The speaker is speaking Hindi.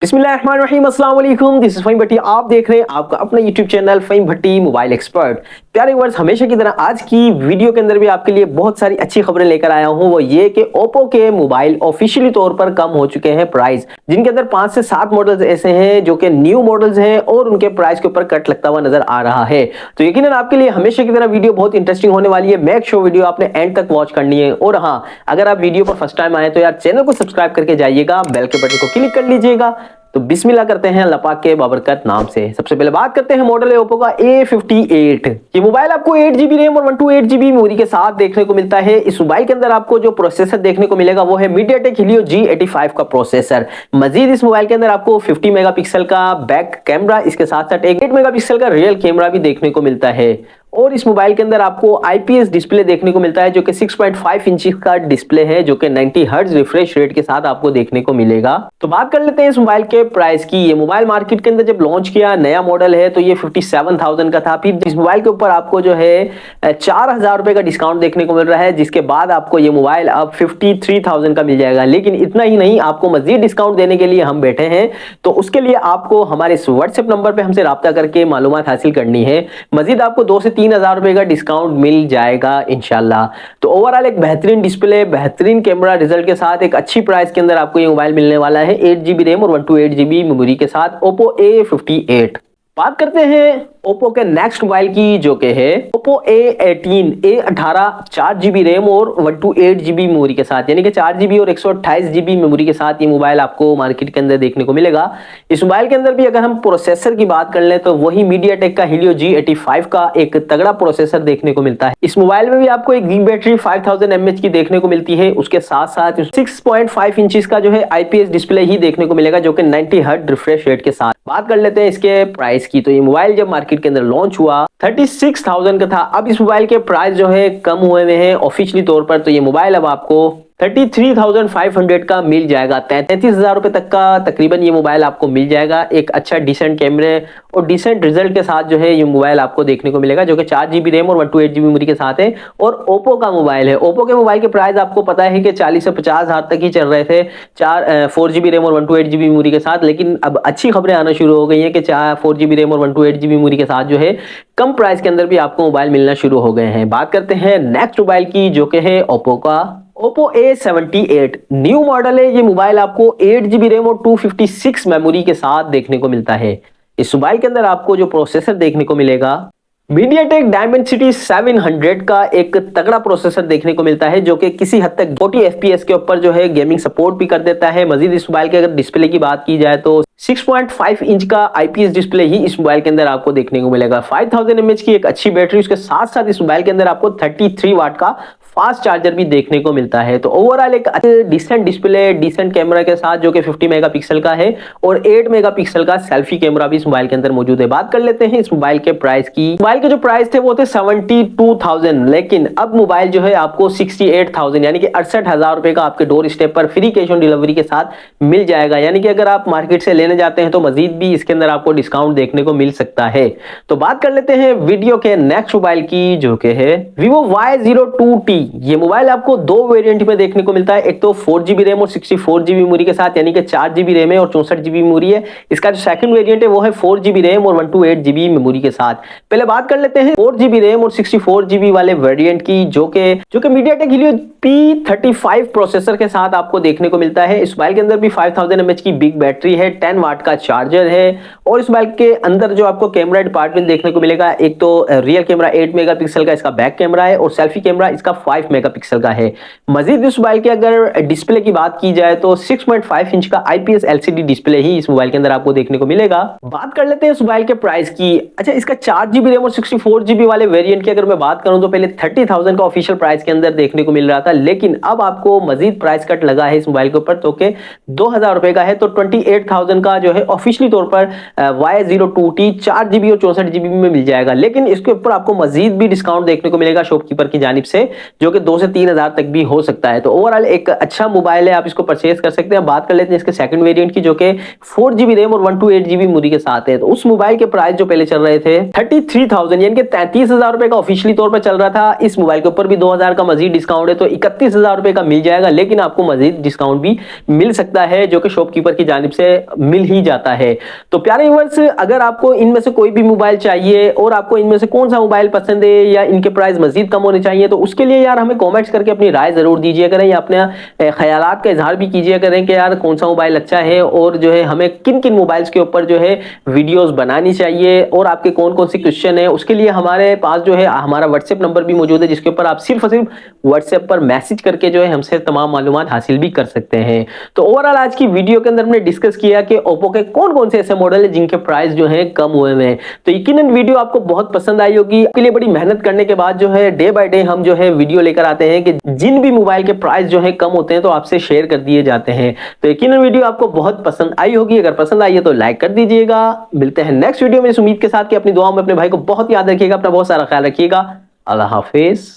बिस्मिल्लाहिर्रहमानिर्रहीम, अस्सलाम वालेकुम। दिस इज फ़हीम भट्टी। आप देख रहे हैं आपका अपना यूट्यूब चैनल फ़हीम भट्टी मोबाइल एक्सपर्ट। प्यारे व्यूअर्स, हमेशा की तरह आज की वीडियो के अंदर भी आपके लिए बहुत सारी अच्छी खबरें लेकर आया हूं। वो ये कि ओप्पो के मोबाइल ऑफिशियली तौर पर कम हो चुके हैं प्राइस, जिनके अंदर 5 से 7 मॉडल्स ऐसे हैं जो कि न्यू मॉडल्स हैं और उनके प्राइस के ऊपर कट लगता हुआ नजर आ रहा है। तो यकीनन आपके लिए हमेशा की तरह वीडियो बहुत इंटरेस्टिंग होने वाली है। मेक श्योर वीडियो आपने एंड तक वॉच करनी है। और हाँ, अगर आप वीडियो पर फर्स्ट टाइम आए तो यार चैनल को सब्सक्राइब करके जाइएगा, बेल के बटन को क्लिक कर लीजिएगा। तो बिस्मिल्लाह करते हैं अल्लाह पाक के बाबरकत नाम से। सबसे पहले बात करते हैं मॉडल है ओप्पो का A58। ये मोबाइल आपको 8GB रैम और 128GB मेमोरी के साथ देखने को मिलता है। इस मोबाइल के अंदर आपको जो प्रोसेसर देखने को मिलेगा वो है मीडियाटेक हीलियो G85 का प्रोसेसर। मजीद इस मोबाइल के अंदर आपको 50 मेगापिक्सल का बैक कैमरा, इसके साथ साथ एक 8 मेगापिक्सल का रियल कैमरा भी देखने को मिलता है। और इस मोबाइल के अंदर आपको IPS डिस्प्ले देखने को मिलता है जो कि 6.5 इंच का डिस्प्ले है, जो कि 90 हर्ट्ज रिफ्रेश रेट के साथ आपको देखने को मिलेगा। तो बात कर लेते हैं इस मोबाइल के प्राइस की। ये मोबाइल मार्केट के अंदर जब लॉन्च किया, नया मॉडल है, तो ये 57,000 का था। फिर इस मोबाइल के ऊपर आपको जो है 4,000 रुपए का डिस्काउंट देखने को मिल रहा है, जिसके बाद आपको ये मोबाइल अब 53,000 का मिल जाएगा। लेकिन इतना ही नहीं, आपको मजीद डिस्काउंट देने के लिए हम बैठे हैं। तो उसके लिए आपको हमारे इस व्हाट्सएप नंबर पर हमसे रब्ता करके मालूमात हासिल करनी है। मजीद आपको 2 से 3,000 रुपए का डिस्काउंट मिल जाएगा इंशाल्लाह। तो ओवरऑल एक बेहतरीन डिस्प्ले, बेहतरीन कैमरा रिजल्ट के साथ एक अच्छी प्राइस के अंदर आपको ये मोबाइल मिलने वाला है। 8GB रैम और 128GB मेमोरी के साथ ओप्पो A58। बात करते हैं ओप्पो के नेक्स्ट मोबाइल की, जो कि है ओप्पो A18 4GB रैम और 128GB मेमोरी के साथ, यानी कि 4GB और 128GB मेमोरी के साथ ये मोबाइल आपको मार्केट के अंदर देखने को मिलेगा। इस मोबाइल के अंदर भी अगर हम प्रोसेसर की बात कर लें तो वही मीडियाटेक का हीलियो G85 का एक तगड़ा प्रोसेसर देखने को मिलता है। इस मोबाइल में भी आपको एक बिग बैटरी 5000 mAh की देखने को मिलती है। उसके साथ साथ 6.5 इंच का जो है IPS डिस्प्ले ही देखने को मिलेगा, जो कि 90 हर्ट्ज रिफ्रेश रेट के साथ। बात कर लेते हैं इसके प्राइस की। तो ये मोबाइल जब मार्केट के अंदर लॉन्च हुआ 36,000 का था। अब इस मोबाइल के प्राइस जो है कम हुए हुए हैं ऑफिशियली तौर पर। तो ये मोबाइल अब आपको 33,500 का मिल जाएगा। 33,000 रुपए तक का तकरीबन ये मोबाइल आपको मिल जाएगा। एक अच्छा डिसेंट कैमरे और डिसेंट रिजल्ट के साथ जो है ये मोबाइल आपको देखने को मिलेगा, जो कि 4GB रैम और 128GB मेमोरी के साथ है। और ओप्पो का मोबाइल है। ओप्पो के मोबाइल के प्राइस आपको पता है कि 40 से 50,000 तक ही चल रहे थे 4GB रैम और 128GB मेमोरी के साथ। लेकिन अब अच्छी खबरें आना शुरू हो गई हैं कि 4GB रैम और 128GB मेमोरी के साथ जो है कम प्राइस के अंदर भी आपको मोबाइल मिलना शुरू हो गए हैं। बात करते हैं नेक्स्ट मोबाइल की, जो कि है ओप्पो का ओप्पो A78 न्यू मॉडल है। ये मोबाइल आपको 8GB रैम और 256 मेमोरी के साथ देखने को मिलता है। इस मोबाइल के अंदर आपको जो प्रोसेसर देखने को मिलेगा मीडियाटेक डायमेंसिटी 700 का एक तगड़ा प्रोसेसर देखने को मिलता है, जो कि किसी हद तक 40 FPS के ऊपर जो है गेमिंग सपोर्ट भी कर देता है। मजीद इस मोबाइल के अगर डिस्प्ले की बात की जाए तो 6.5 इंच का IPS डिस्प्ले ही इस मोबाइल के अंदर आपको देखने को मिलेगा। 5000 mAh की एक अच्छी बैटरी, उसके साथ साथ इस मोबाइल के अंदर आपको 33 वाट का फास्ट चार्जर भी देखने को मिलता है। तो ओवरऑल एक डिसेंट डिस्प्ले, डिसेंट कैमरा के साथ, जो कि 50 मेगापिक्सल का है और 8 मेगापिक्सल का सेल्फी कैमरा भी इस मोबाइल के अंदर मौजूद है। बात कर लेते हैं इस मोबाइल के प्राइस की। मोबाइल के जो प्राइस थे वो थे 72,000, लेकिन अब मोबाइल जो है आपको 68,000 यानी कि 68,000 रुपए का आपके डोर स्टेप पर फ्री कैश ऑन डिलीवरी के साथ मिल जाएगा। यानी कि अगर आप मार्केट से लेने जाते हैं तो मजीद भी इसके अंदर आपको डिस्काउंट देखने को मिल सकता है। तो बात कर लेते हैं वीडियो के नेक्स्ट मोबाइल की, जो कि है Vivo Y02T। ये मोबाइल आपको 2 वेरिएंट में देखने को मिलता है। एक तो 4GB रैम और 64GB मेमोरी के साथ, यानी कि 4GB रैम है और 64GB मेमोरी है। इसका जो सेकंड वेरिएंट है वो है 4GB रैम और 128GB मेमोरी के साथ। पहले बात कर लेते हैं 4GB रैम और 64GB वाले वेरिएंट की, जो कि मीडियाटेक हीलियो P35 प्रोसेसर के साथ आपको देखने को मिलता है। इस मोबाइल के अंदर भी 5000 mAh की बिग बैटरी है, 10 वाट का चार्जर है। और इस मोबाइल के अंदर जो आपको कैमरा डिपार्टमेंट देखने को मिलेगा, एक तो रियल कैमरा 8 मेगापिक्सल का इसका बैक कैमरा है और सेल्फी कैमरा इसका 5 मेगापिक्सल का है। मजीद इस मोबाइल के अगर डिस्प्ले की बात की जाए तो 6.5 इंच का IPS LCD डिस्प्ले ही इस मोबाइल के अंदर आपको देखने को मिलेगा। बात कर लेते हैं इस मोबाइल के प्राइस की। अच्छा, इसका 4GB रैम और 64GB वाले वेरिएंट की अगर मैं बात करूं तो पहले 30,000 का ऑफिशियल प्राइस के अंदर देखने को मिल रहा था, लेकिन अब आपको मजीद प्राइस कट लगा है इस मोबाइल के ऊपर, तो कि 2,000 रुपए का है। तो 28,000 का जो है ऑफिशियली तौर पर Y02T 4GB और 64GB में मिल जाएगा। लेकिन इसके ऊपर आपको मजीद भी डिस्काउंट देखने को मिलेगा शॉपकीपर की जानिब से। जो कि 2 से 3 हज़ार तक भी हो सकता है। तो ओवरऑल एक अच्छा मोबाइल है, आप इसको परचेज कर सकते हैं। बात कर लेते हैं इसके सेकंड वेरिएंट की, जो कि 4GB रैम और 128GB मेमोरी के साथ है। तो उस मोबाइल के प्राइस जो पहले चल रहे थे 33,000 यानी कि 33,000 रुपए का ऑफिशियली तौर पर चल रहा था। इस मोबाइल के ऊपर भी 2,000 का मजीद डिस्काउंट है, तो 31,000 रुपए का मिल जाएगा। लेकिन आपको मजीद डिस्काउंट भी मिल सकता है, जो कि शॉपकीपर की जानिब से मिल ही जाता है। तो प्यारे व्यूअर्स, अगर आपको इनमें से कोई भी मोबाइल चाहिए और आपको इनमें से कौन सा मोबाइल पसंद है या इनके प्राइस मजीद कम होने चाहिए, तो उसके लिए यार हमें कमेंट्स करके अपनी राय जरूर दीजिए करें या अपने ख्यालात का इजहार भी कीजिए करें कि यार कौन सा मोबाइल अच्छा है और जो है हमें किन किन मोबाइल्स के ऊपर जो है वीडियोस बनानी चाहिए और आपके कौन कौन से क्वेश्चन है। उसके लिए हमारे पास जो है हमारा व्हाट्सएप नंबर भी मौजूद है, जिसके ऊपर आप सिर्फ और सिर्फ व्हाट्सएप पर मैसेज करके जो है हमसे तमाम मालूमात हासिल भी कर सकते हैं। तो ओवरऑल आज की वीडियो के अंदर हमने डिस्कस किया कि ओप्पो के कौन कौन से ऐसे मॉडल है जिनके प्राइस जो है कम हुए हैं। तो यकीनन वीडियो आपको बहुत पसंद आई होगी। आपके लिए बड़ी मेहनत करने के बाद जो है डे बाय डे हम जो है वीडियो लेकर आते हैं कि जिन भी मोबाइल के प्राइस जो है कम होते हैं तो आपसे शेयर कर दिए जाते हैं। तो यकीनन वीडियो आपको बहुत पसंद आई होगी। अगर पसंद आई है तो लाइक कर दीजिएगा। मिलते हैं नेक्स्ट वीडियो में इस उम्मीद के साथ कि अपनी दुआओं में अपने भाई को बहुत याद रखिएगा, अपना बहुत सारा ख्याल रखिएगा। अल्लाह हाफिज।